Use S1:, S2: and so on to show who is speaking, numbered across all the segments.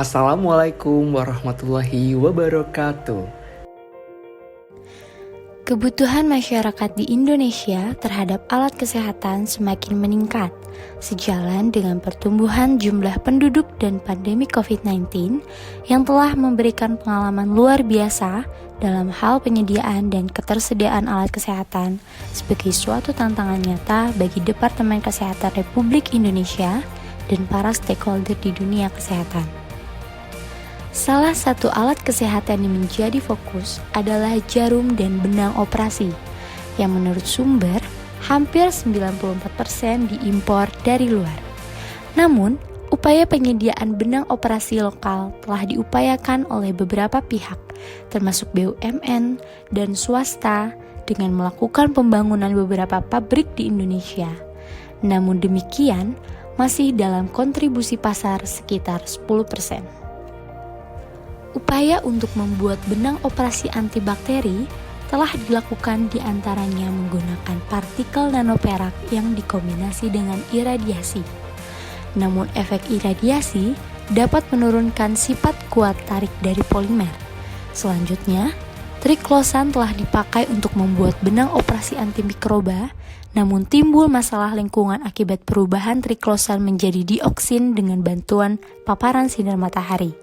S1: Assalamualaikum warahmatullahi wabarakatuh.
S2: Kebutuhan masyarakat di Indonesia terhadap alat kesehatan semakin meningkat, sejalan dengan pertumbuhan jumlah penduduk dan pandemi COVID-19 yang telah memberikan pengalaman luar biasa dalam hal penyediaan dan ketersediaan alat kesehatan sebagai suatu tantangan nyata bagi Departemen Kesehatan Republik Indonesia dan para stakeholder di dunia kesehatan. Salah satu alat kesehatan yang menjadi fokus adalah jarum dan benang operasi, yang menurut sumber hampir 94% diimpor dari luar. Namun, upaya penyediaan benang operasi lokal telah diupayakan oleh beberapa pihak, termasuk BUMN dan swasta, dengan melakukan pembangunan beberapa pabrik di Indonesia. Namun demikian, masih dalam kontribusi pasar sekitar 10%. Upaya untuk membuat benang operasi antibakteri telah dilakukan diantaranya menggunakan partikel nanoperak yang dikombinasi dengan iradiasi. Namun efek iradiasi dapat menurunkan sifat kuat tarik dari polimer. Selanjutnya, triklosan telah dipakai untuk membuat benang operasi antimikroba, namun timbul masalah lingkungan akibat perubahan triklosan menjadi dioksin dengan bantuan paparan sinar matahari.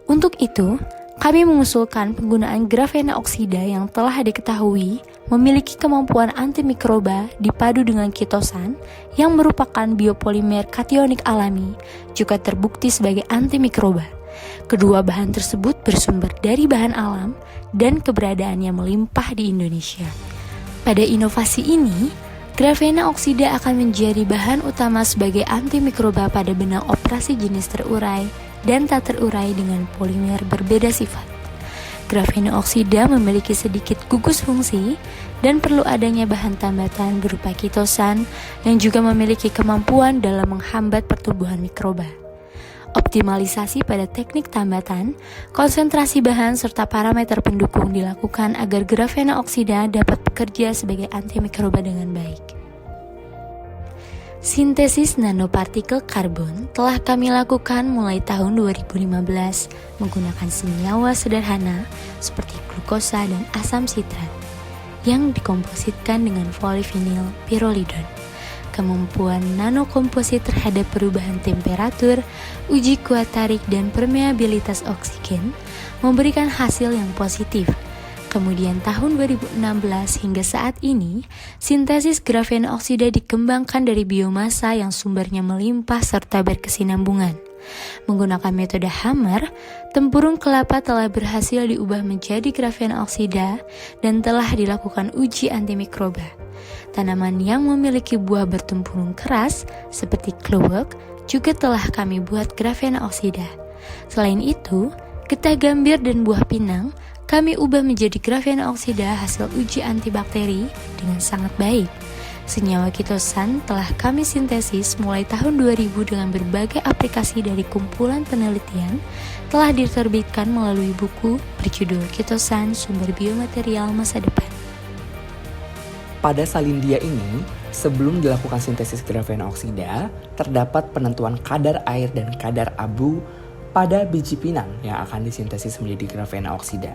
S2: Untuk itu, kami mengusulkan penggunaan grafena oksida yang telah diketahui memiliki kemampuan antimikroba dipadu dengan kitosan yang merupakan biopolimer kationik alami juga terbukti sebagai antimikroba. Kedua bahan tersebut bersumber dari bahan alam dan keberadaannya melimpah di Indonesia. Pada inovasi ini, grafena oksida akan menjadi bahan utama sebagai antimikroba pada benang operasi jenis terurai dan tak terurai dengan polimer berbeda sifat. Grafena oksida memiliki sedikit gugus fungsi dan perlu adanya bahan tambatan berupa kitosan yang juga memiliki kemampuan dalam menghambat pertumbuhan mikroba. Optimalisasi pada teknik tambatan, konsentrasi bahan serta parameter pendukung dilakukan agar grafena oksida dapat bekerja sebagai antimikroba dengan baik. Sintesis nanopartikel karbon telah kami lakukan mulai tahun 2015 menggunakan senyawa sederhana seperti glukosa dan asam sitrat yang dikompositkan dengan polyvinyl pyrrolidon. Kemampuan nanokomposit terhadap perubahan temperatur, uji kuat tarik dan permeabilitas oksigen memberikan hasil yang positif. Kemudian tahun 2016 hingga saat ini, sintesis grafena oksida dikembangkan dari biomasa yang sumbernya melimpah serta berkesinambungan. Menggunakan metode Hammer, tempurung kelapa telah berhasil diubah menjadi grafena oksida dan telah dilakukan uji antimikroba. Tanaman yang memiliki buah bertempurung keras seperti kluwek juga telah kami buat grafena oksida. Selain itu, getah gambir dan buah pinang kami ubah menjadi grafena oksida hasil uji antibakteri dengan sangat baik. Senyawa kitosan telah kami sintesis mulai tahun 2000 dengan berbagai aplikasi dari kumpulan penelitian telah diterbitkan melalui buku berjudul Kitosan Sumber Biomaterial Masa Depan.
S1: Pada salindia ini, sebelum dilakukan sintesis grafena oksida, terdapat penentuan kadar air dan kadar abu pada biji pinang yang akan disintesis menjadi grafena oksida.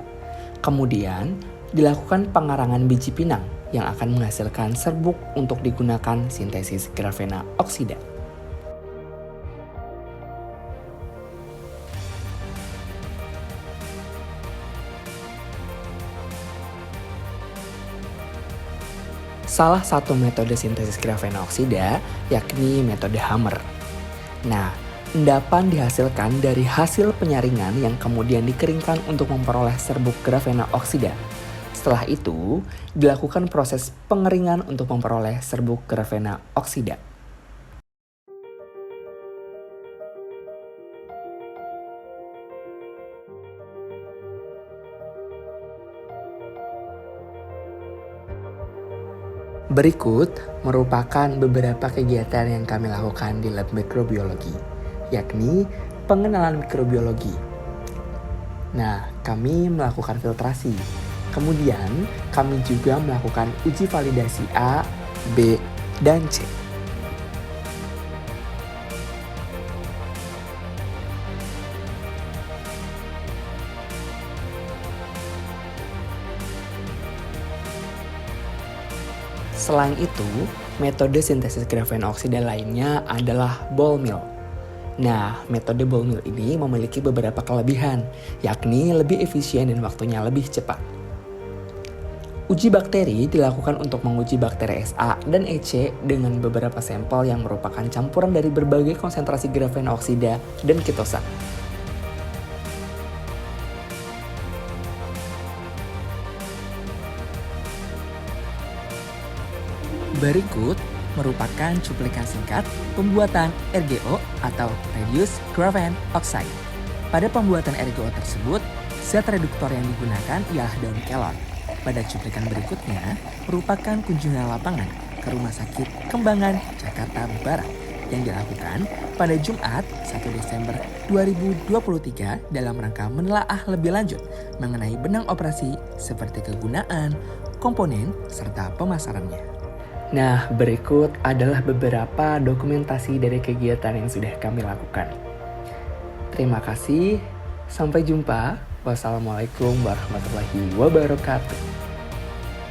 S1: Kemudian, dilakukan pengarangan biji pinang yang akan menghasilkan serbuk untuk digunakan sintesis grafena oksida. Salah satu metode sintesis grafena oksida yakni metode Hammer. Nah, endapan dihasilkan dari hasil penyaringan yang kemudian dikeringkan untuk memperoleh serbuk grafena oksida. Setelah itu, dilakukan proses pengeringan untuk memperoleh serbuk grafena oksida. Berikut merupakan beberapa kegiatan yang kami lakukan di lab mikrobiologi, yakni pengenalan mikrobiologi. Nah, kami melakukan filtrasi. Kemudian, kami juga melakukan uji validasi A, B, dan C. Selain itu, metode sintesis grafen oksida lainnya adalah ball mill. Nah, metode ball mill ini memiliki beberapa kelebihan, yakni lebih efisien dan waktunya lebih cepat. Uji bakteri dilakukan untuk menguji bakteri SA dan EC dengan beberapa sampel yang merupakan campuran dari berbagai konsentrasi grafen oksida dan ketosa. Berikut merupakan cuplikan singkat pembuatan RGO atau Reduced Graphene Oxide. Pada pembuatan RGO tersebut, zat reduktor yang digunakan ialah daun kelor. Pada cuplikan berikutnya merupakan kunjungan lapangan ke Rumah Sakit Kembangan, Jakarta Barat yang dilakukan pada Jumat 1 Desember 2023 dalam rangka menelaah lebih lanjut mengenai benang operasi seperti kegunaan, komponen, serta pemasarannya. Nah, berikut adalah beberapa dokumentasi dari kegiatan yang sudah kami lakukan. Terima kasih, sampai jumpa. Wassalamualaikum warahmatullahi wabarakatuh.